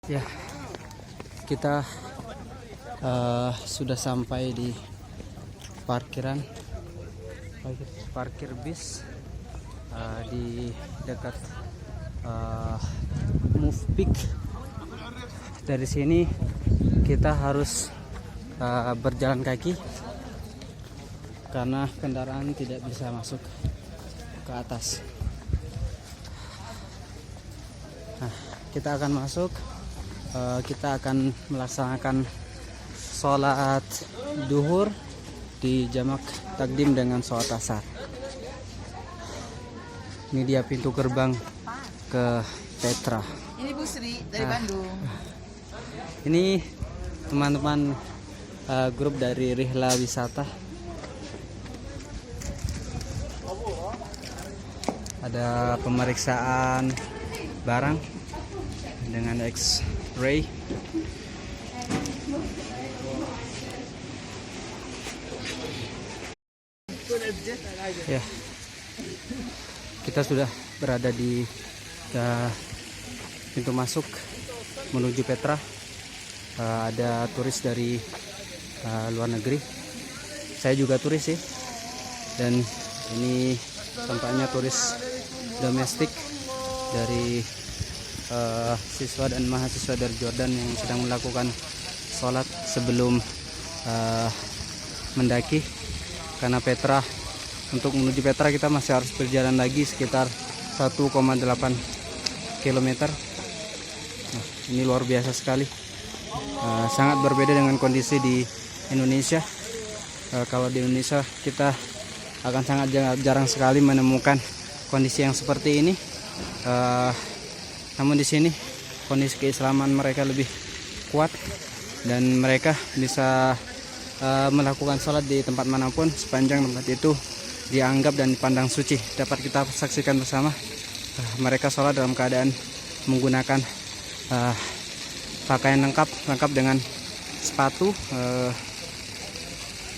Ya, kita sudah sampai di parkir bis di dekat Move Peak. Dari sini kita harus berjalan kaki karena kendaraan tidak bisa masuk ke atas. Nah, kita akan masuk. Kita akan melaksanakan sholat duhur di jamak takdim dengan sholat asar. Ini dia pintu gerbang ke Petra. Ini Bu Sri dari Bandung. Ini teman-teman grup dari Rihla Wisata. Ada pemeriksaan barang dengan X-ray. Ya, kita sudah berada di pintu masuk menuju Petra. Ada turis dari luar negeri. Saya juga turis sih. Dan ini tampaknya turis domestik dari siswa dan mahasiswa dari Jordan yang sedang melakukan sholat sebelum mendaki. Karena Petra, untuk menuju Petra kita masih harus berjalan lagi sekitar 1,8 km. Nah, ini luar biasa sekali. Sangat berbeda dengan kondisi di Indonesia. Kalau di Indonesia kita akan sangat jarang sekali menemukan kondisi yang seperti ini. Namun di sini kondisi keislaman mereka lebih kuat dan mereka bisa melakukan sholat di tempat manapun sepanjang tempat itu dianggap dan dipandang suci. Dapat kita saksikan bersama mereka sholat dalam keadaan menggunakan pakaian lengkap dengan sepatu.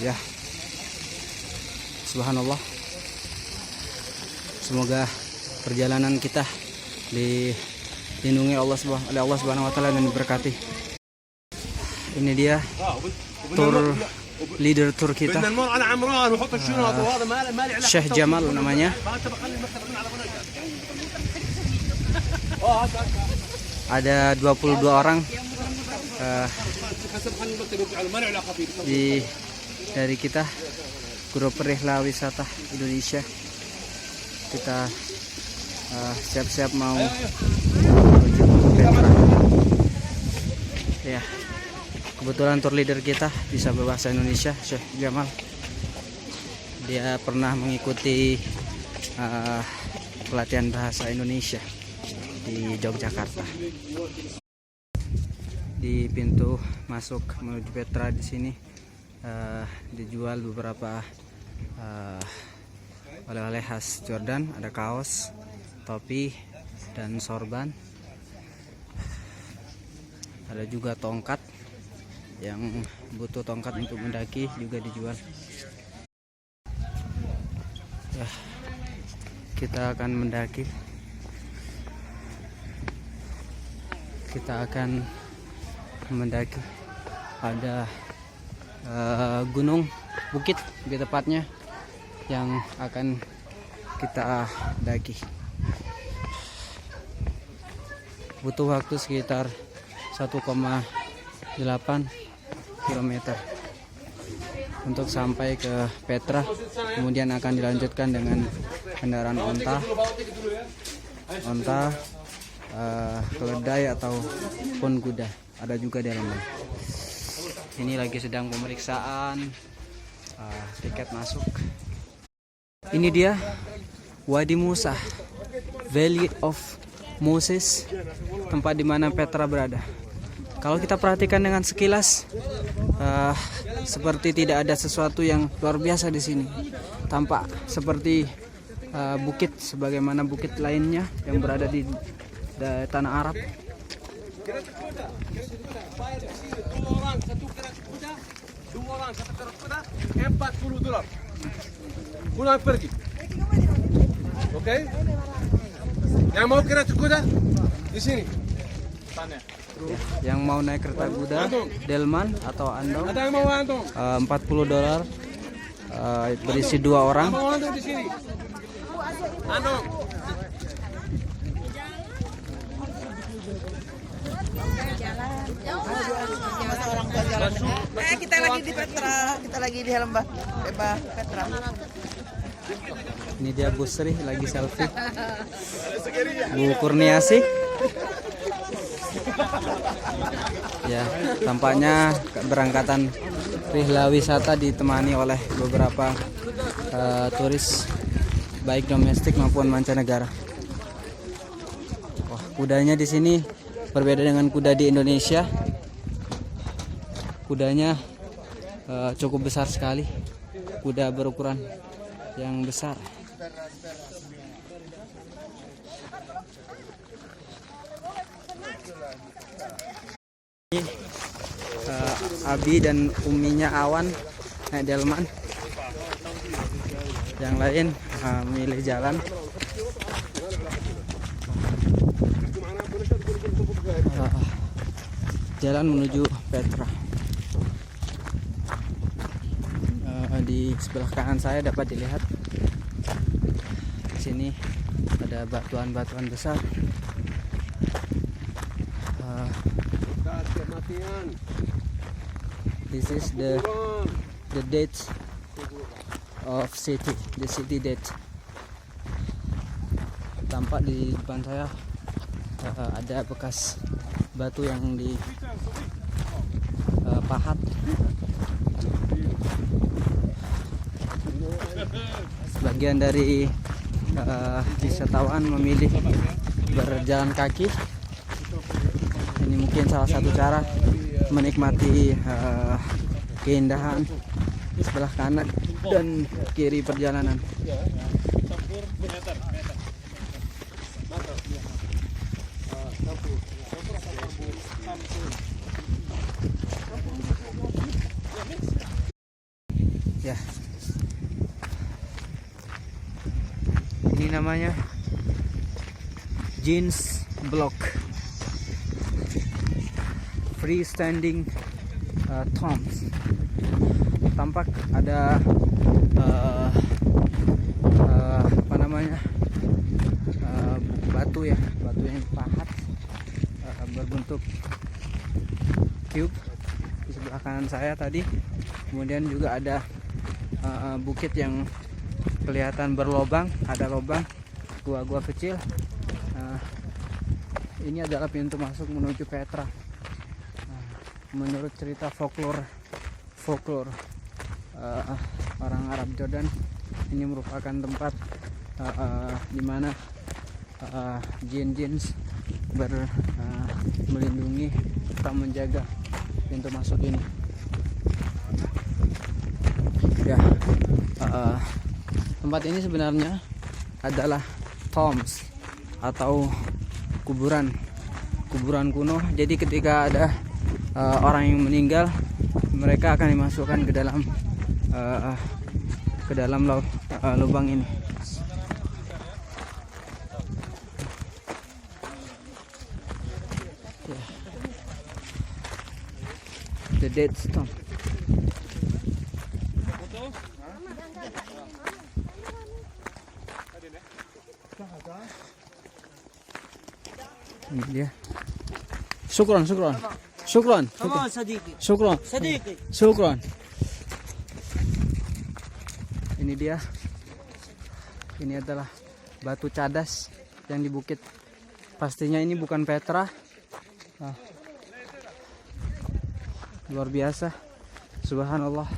Ya, subhanallah. Semoga perjalanan kita dilindungi oleh Allah Subhanahu wa taala dan diberkati. Ini dia leader tour kita, Syekh Jamal namanya. Ada 22 orang dari kita grup Rihla Wisata Indonesia. Kita siap-siap mau menuju Petra. Ya, kebetulan tour leader kita bisa berbahasa Indonesia, Syekh Jamal. Dia pernah mengikuti pelatihan bahasa Indonesia di Yogyakarta. Di pintu masuk menuju Petra di sini dijual beberapa oleh-oleh khas Jordan. Ada kaos, topi, dan sorban. Ada juga tongkat, yang butuh tongkat untuk mendaki juga dijual. Ya, kita akan mendaki. Kita akan mendaki. Ada gunung, bukit lebih tepatnya, yang akan kita daki. Butuh waktu sekitar 1,8 km untuk sampai ke Petra. Kemudian akan dilanjutkan dengan kendaraan onta, keledai ataupun kuda. Ada juga di dalamnya. Ini lagi sedang pemeriksaan tiket masuk. Ini dia Wadi Musa, Valley of Moses, tempat di mana Petra berada. Kalau kita perhatikan dengan sekilas, seperti tidak ada sesuatu yang luar biasa di sini. Tampak seperti bukit sebagaimana bukit lainnya yang berada di tanah Arab. Oke? Yang mau kira kuda di sini. Ya, yang mau naik kereta kuda Delman atau Andong, Ada yang mau antum? $40, berisi 2 orang. Mau antum di sini? Antum. Masa orang tua jalan. Kita lagi di Petra, kita lagi di Helmbah, Petra. Ini dia Bu Sri lagi selfie. Bu Kurniasi. Ya, tampaknya keberangkatan rihla wisata ditemani oleh beberapa turis baik domestik maupun mancanegara. Wah, kudanya di sini berbeda dengan kuda di Indonesia. Kudanya cukup besar sekali. Kuda berukuran yang besar. Ini Abi dan uminya Awan naik delman. Yang lain milih jalan. Jalan menuju Petra. Di sebelah kanan saya dapat dilihat di sini ada batuan-batuan besar. This is the date of city, the city date. Tampak di depan saya ada bekas batu yang dipahat. Sebagian dari wisatawan memilih berjalan kaki. Ini mungkin salah satu cara menikmati keindahan sebelah kanan dan kiri perjalanan. Ya, ini namanya Jeans Block freestanding tombs. Tampak ada apa namanya batu ya, batu yang dipahat berbentuk cube di sebelah kanan saya tadi. Kemudian juga ada bukit yang kelihatan berlobang, ada lobang, gua-gua kecil. Ini adalah pintu masuk menuju Petra. Menurut cerita folklore orang Arab Jordan, ini merupakan tempat di mana jin-jin melindungi atau menjaga pintu masuk ini. Ya, tempat ini sebenarnya adalah tombs atau kuburan kuno. Jadi ketika ada orang yang meninggal, mereka akan dimasukkan ke dalam lubang ini. The dead stone. Ini dia. Syukron. Syukron. Ini dia. Ini adalah batu cadas yang di bukit. Pastinya ini bukan Petra. Luar biasa. Subhanallah.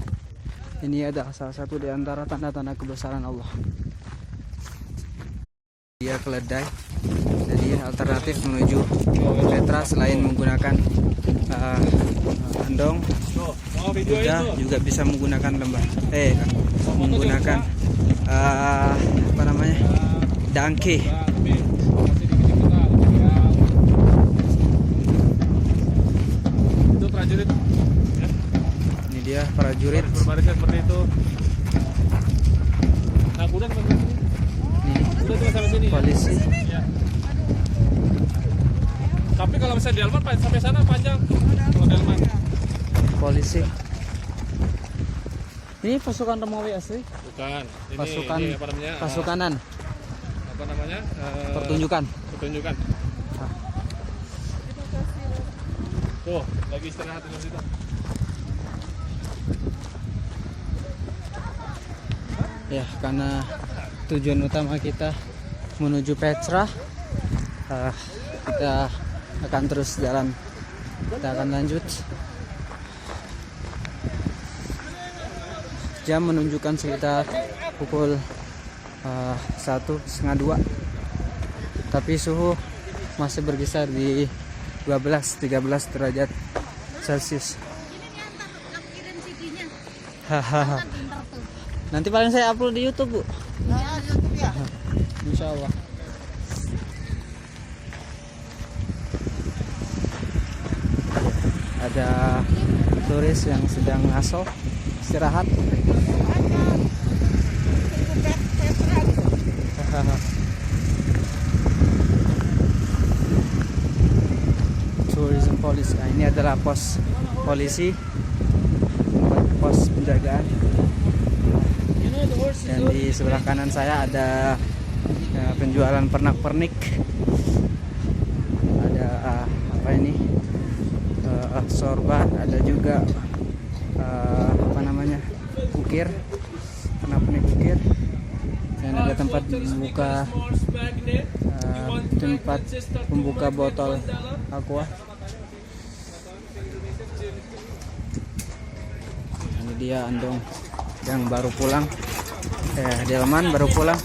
Ini adalah salah satu di antara tanda-tanda kebesaran Allah. Dia keledai. Jadi alternatif menuju Petra selain menggunakan andong, juga bisa menggunakan menggunakan apa namanya, donkey. Itu prajurit. Ini dia prajurit. Berbarisnya seperti itu. Nah, kuda seperti ini. Ini Kuda itu sampai sini. polisi. Ya. Tapi kalau misalnya di Delman sampai sana panjang. Kalau Delman. Polisi. Ini pasukan Romawi asli? Bukan. Ini, Pasukan ini apa namanya? pasukanan. Apa namanya? Pertunjukan. Pertunjukan. Tuh, lagi istirahat di situ. Ya, karena tujuan utama kita menuju Petra, kita akan terus jalan. Kita akan lanjut. Jam menunjukkan sekitar pukul 1:30, 2. Tapi suhu masih berkisar di 12-13 derajat Celcius. Hahaha. Nanti paling saya upload di YouTube, Bu. Nah, YouTube ya. Insya Allah. Ada turis yang sedang ngaso, istirahat. Tourism police. Nah, ini adalah pos polisi, pos penjagaan. Dan di sebelah kanan saya ada penjualan pernak-pernik. Ada apa ini? Sorban, ada juga apa namanya? Ukir, pernak-pernik ukir. Dan ada tempat membuka botol aqua. Ini dia Andong yang baru pulang. Delman baru pulang.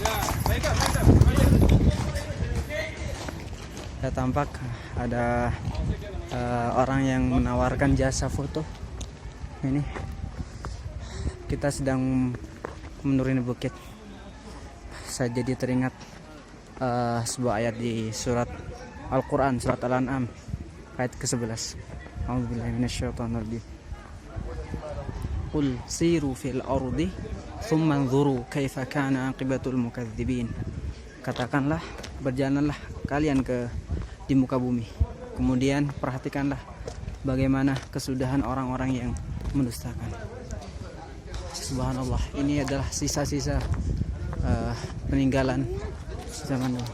Ya, tampak ada orang yang menawarkan jasa foto. Ini kita sedang menuruni bukit. Saya jadi teringat sebuah ayat di surat Al-Quran, surat Al-An'am ayat ke-11. A'udzubillahi minasyaitonirrajim. Qul siru fil ardi thumma anzuru kaifa kana aqibatul mukadzibin. Katakanlah, berjalanlah kalian di muka bumi, kemudian perhatikanlah bagaimana kesudahan orang-orang yang mendustakan. Subhanallah, ini adalah sisa-sisa peninggalan zaman dulu.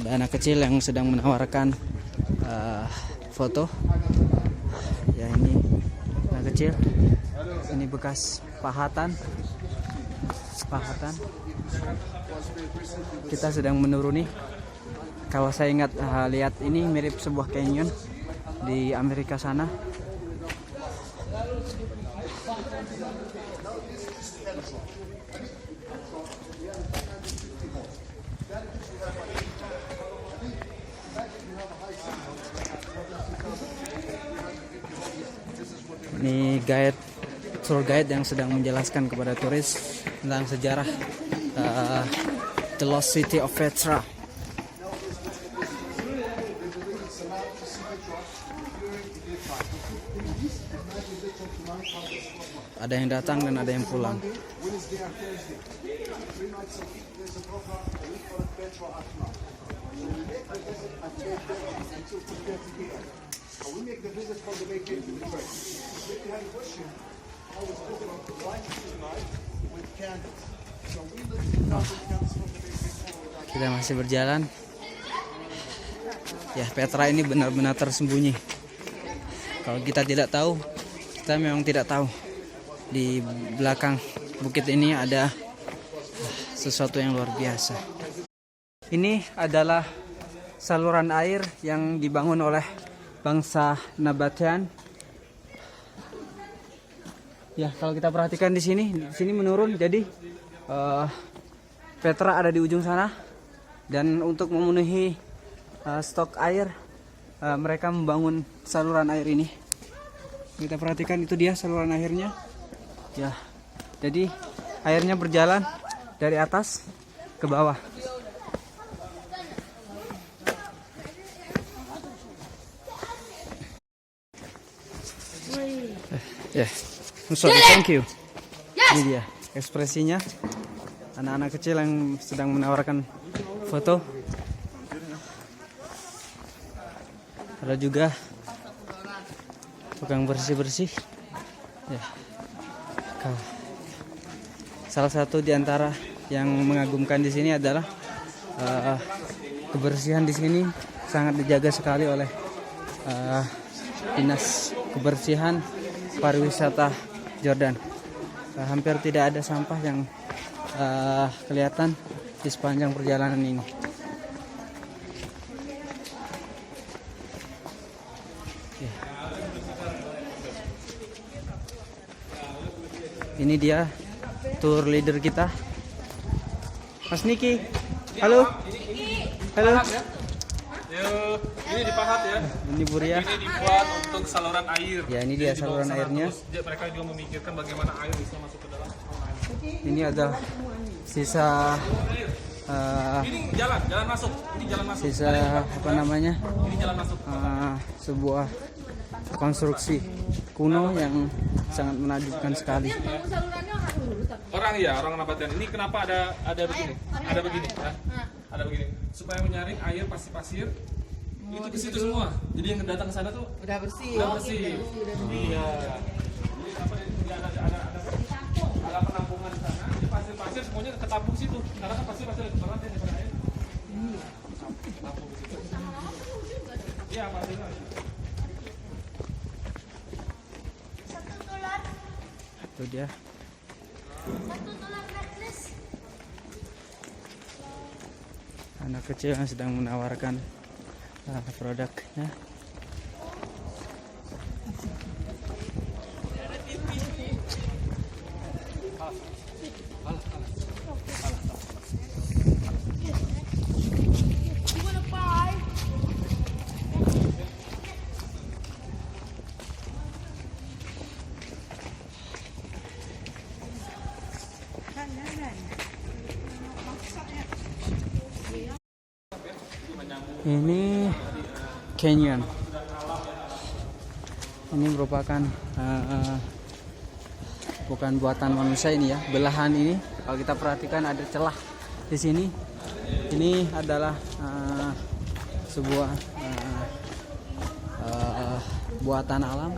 Ada anak kecil yang sedang menawarkan foto. Ya, ini anak kecil. Ini bekas pahatan. Kita sedang menuruni. Kalau saya ingat, lihat ini mirip sebuah canyon di Amerika sana. Ini tour guide yang sedang menjelaskan kepada turis tentang sejarah the lost city of Petra. Ada yang datang dan ada yang pulang. Kita masih berjalan. Ya, Petra ini benar-benar tersembunyi. Kalau kita tidak tahu, kita memang tidak tahu. Di belakang bukit ini ada sesuatu yang luar biasa. Ini adalah saluran air yang dibangun oleh bangsa Nabataean. Ya, kalau kita perhatikan di sini menurun. Jadi Petra ada di ujung sana, dan untuk memenuhi stok air, mereka membangun saluran air ini. Kita perhatikan, itu dia saluran airnya. Ya, jadi airnya berjalan dari atas ke bawah. Ya, sorry, thank you. Ini dia ekspresinya anak-anak kecil yang sedang menawarkan foto. Ada juga tukang bersih-bersih. Ya. Salah satu di antara yang mengagumkan di sini adalah kebersihan di sini sangat dijaga sekali oleh dinas kebersihan pariwisata Jordan. Hampir tidak ada sampah yang kelihatan di sepanjang perjalanan ini. Ya. Ini dia tour leader kita, Mas Niki. Halo. Halo. Yuk, ini dipahat ya. Ini Buria. Ini dibuat untuk saluran air. Ya, ini dia Jadi di bawah saluran sana airnya. terus mereka juga memikirkan bagaimana air bisa masuk ke dalam saluran air. Ini ada sisa Ini jalan masuk. Ini jalan masuk. sisa apa namanya? Ini jalan masuk. Sebuah konstruksi kuno yang sangat menakjubkan sekali. Orang nabatian. Ini kenapa ada begini? Ada begini, ya? Ada begini. Supaya menyaring air pasir-pasir itu ke situ semua. Jadi yang datang ke sana tuh Udah bersih. udah bersih. Iya. Jadi apa ada penampungan di sana. Jadi pasir-pasir semuanya ketampung situ. Karena kan pasir-pasir itu banget ya daripada air. Tampung di situ. Iya, pasir. Itu dia. Anak kecil yang sedang menawarkan produknya. Ini canyon. Ini merupakan bukan buatan manusia ini ya. Belahan ini kalau kita perhatikan ada celah di sini. Ini adalah sebuah buatan alam.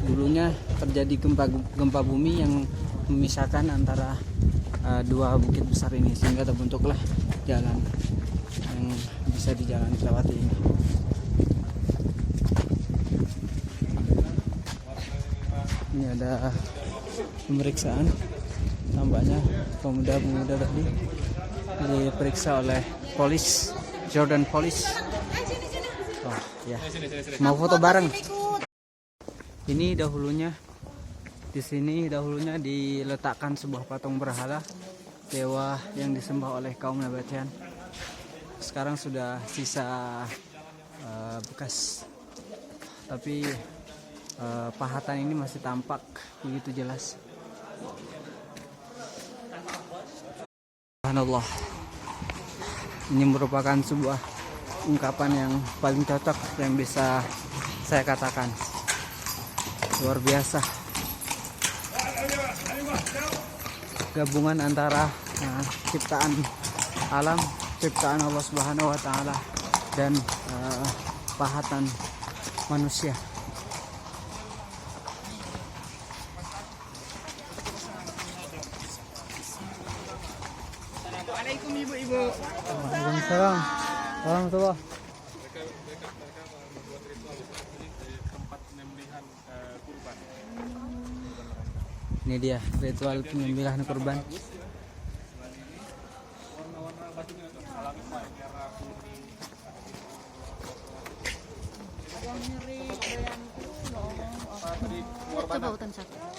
Dulunya terjadi gempa bumi yang memisahkan antara dua bukit besar ini sehingga terbentuklah jalan yang bisa dijalani lewati ini. Ini ada pemeriksaan, tampaknya pemuda-pemuda tadi diperiksa oleh polis, Jordan Police. Oh ya, mau foto bareng. Ini dahulunya di sini diletakkan sebuah patung berhala dewa yang disembah oleh kaum Nabatian. Sekarang sudah sisa bekas, tapi pahatan ini masih tampak begitu jelas. Subhanallah, ini merupakan sebuah ungkapan yang paling cocok yang bisa saya katakan. Luar biasa, gabungan antara ciptaan alam, ciptaan Allah Subhanahu wa taala dan pahatan manusia. Assalamualaikum ibu-ibu. Waalaikumsalam warahmatullahi. Mereka membuat ritual di tempat penyembelihan kurban. Ini dia ritual penyembelihan kurban. Warna-warna batunya itu alami merah, kuning.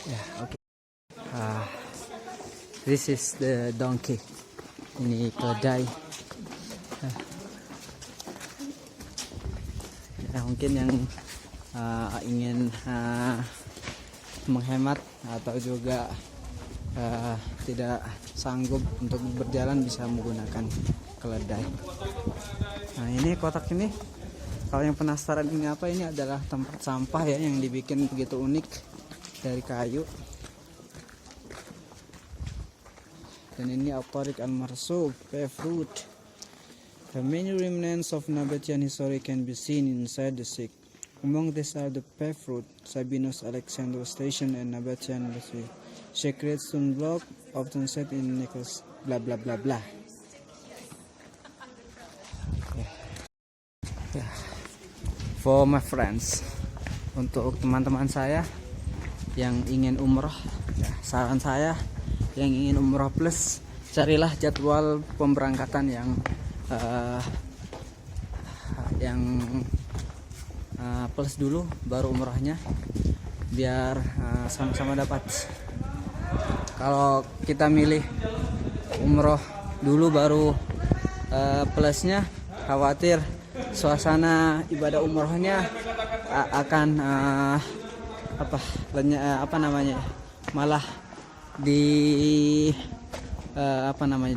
Ya, oke. This is the donkey. Ini keledai. Ya, mungkin yang ingin menghemat atau juga tidak sanggup untuk berjalan bisa menggunakan keledai. Nah, ini kotak ini, kalau yang penasaran ini apa, ini adalah tempat sampah ya yang dibikin begitu unik dari kayu. Dan ini Al-Tariq Al-Marsub paved road. The many remnants of Nabatean history can be seen inside the Sikh. Among these are the paved road, Sabinus Alexander Station, and Nabatean University. Sacred stone block, often set in necklace, blah blah blah blah. For my friends, untuk teman-teman saya yang ingin umroh, ya, saran saya yang ingin umroh plus, carilah jadwal pemberangkatan yang plus dulu baru umrohnya, biar sama-sama dapat. Kalau kita milih umroh dulu baru plusnya, khawatir suasana ibadah umrohnya akan malah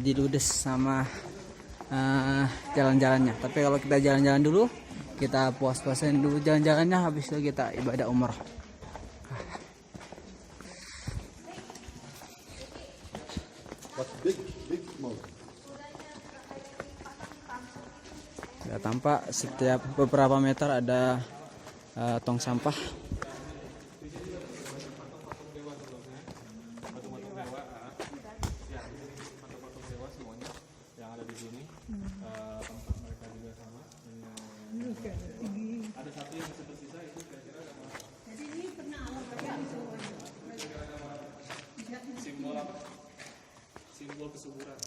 diludes sama jalan-jalannya. Tapi kalau kita jalan-jalan dulu, kita puas-puasin dulu jalan-jalannya, habis itu kita ibadah umroh. Ya, tampak setiap beberapa meter ada tong sampah. Yang ada di sini, tempat mereka juga sama. Ada satu yang masih tersisa, itu kira-kira simbol apa? Simbol kesuburan.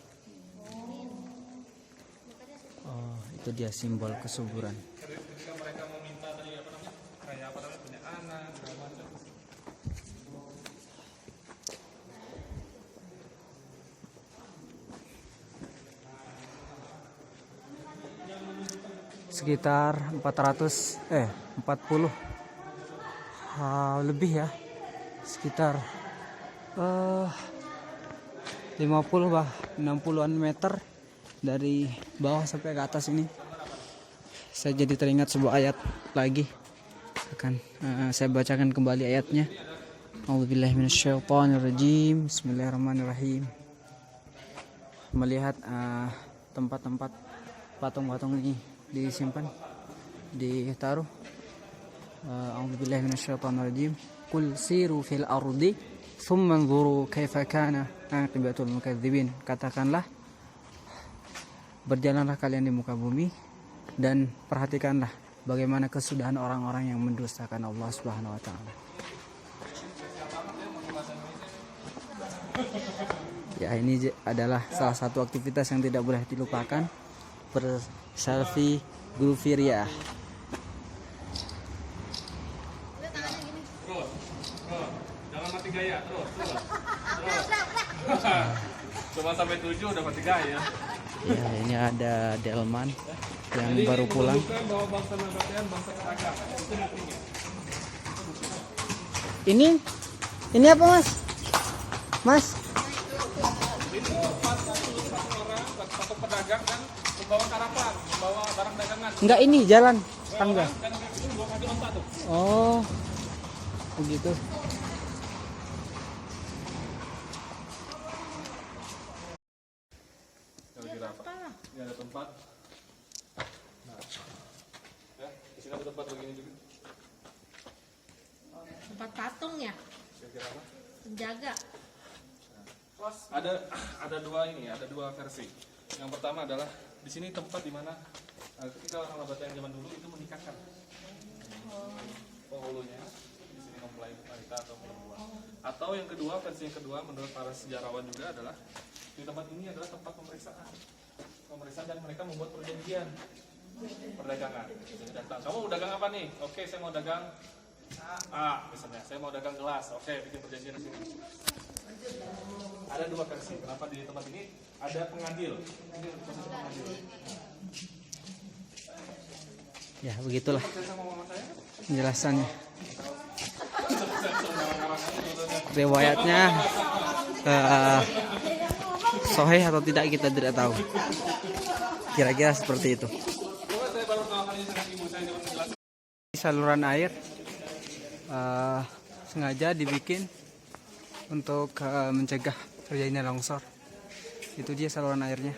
Oh, itu dia simbol kesuburan. Ketika mereka meminta tadi kayak punya anak, segala macam. Sekitar 40 lebih ya, sekitar 60-an meter dari bawah sampai ke atas ini. Saya jadi teringat sebuah ayat lagi, akan saya bacakan kembali ayatnya. A'udzubillahi minasyaitonirrajim. Bismillahirrahmanirrahim. Melihat tempat-tempat patung-patung ini disimpan, ditaruh. A'udzubillahi minasyaitonirrajim. Qul siru fil ardi tsumma anzuru kaifa kana aqibatul mukadzibin. Katakanlah, berjalanlah kalian di muka bumi dan perhatikanlah bagaimana kesudahan orang-orang yang mendustakan Allah Subhanahu wa taala. Ya, ini adalah salah satu aktivitas yang tidak boleh dilupakan, berselfie Gulfiria. Terus, jangan mati gaya, terus. Cuma sampai 7 udah mati gaya. Ya, ini ada Delman yang baru pulang. Bahwa bangsa Nabatean bangsa seragam. Itu buktinya. Ini apa, Mas? Mas? Ini satu pedagang kan membawa karapan, membawa barang dagangan. Enggak, ini jalan tangga. Dan itu 2 kaki lompat tuh. Oh, begitu. Kira-kira apa? Ini ada tempat. Nah, ya, di sini ada tempat begini juga. Tempat patung ya, Kira-kira apa? penjaga. Ada dua versi. Yang pertama adalah di sini tempat di mana ketika orang Nabatean zaman dulu itu menikahkan penghulunya, di sini mempelai wanita atau perempuan. Atau yang kedua, versi yang kedua menurut para sejarawan juga adalah di tempat ini adalah tempat pemeriksaan dan mereka membuat perjanjian perdagangan. Datang, kamu dagang apa nih? Oke, saya mau dagang misalnya, saya mau dagang gelas. Oke, bikin perjanjian di sini. Ada dua versi. Kenapa di tempat ini ada pengadil? Ini posisi pengadil. Ya, begitulah Saya sama mama saya. penjelasannya. Riwayatnya sahih atau tidak kita tidak tahu. Kira-kira seperti itu. Coba saya baru tahu kali dengan ibu saya juga menjelaskan. Saluran air sengaja dibikin untuk mencegah terjadinya longsor. Itu dia saluran airnya.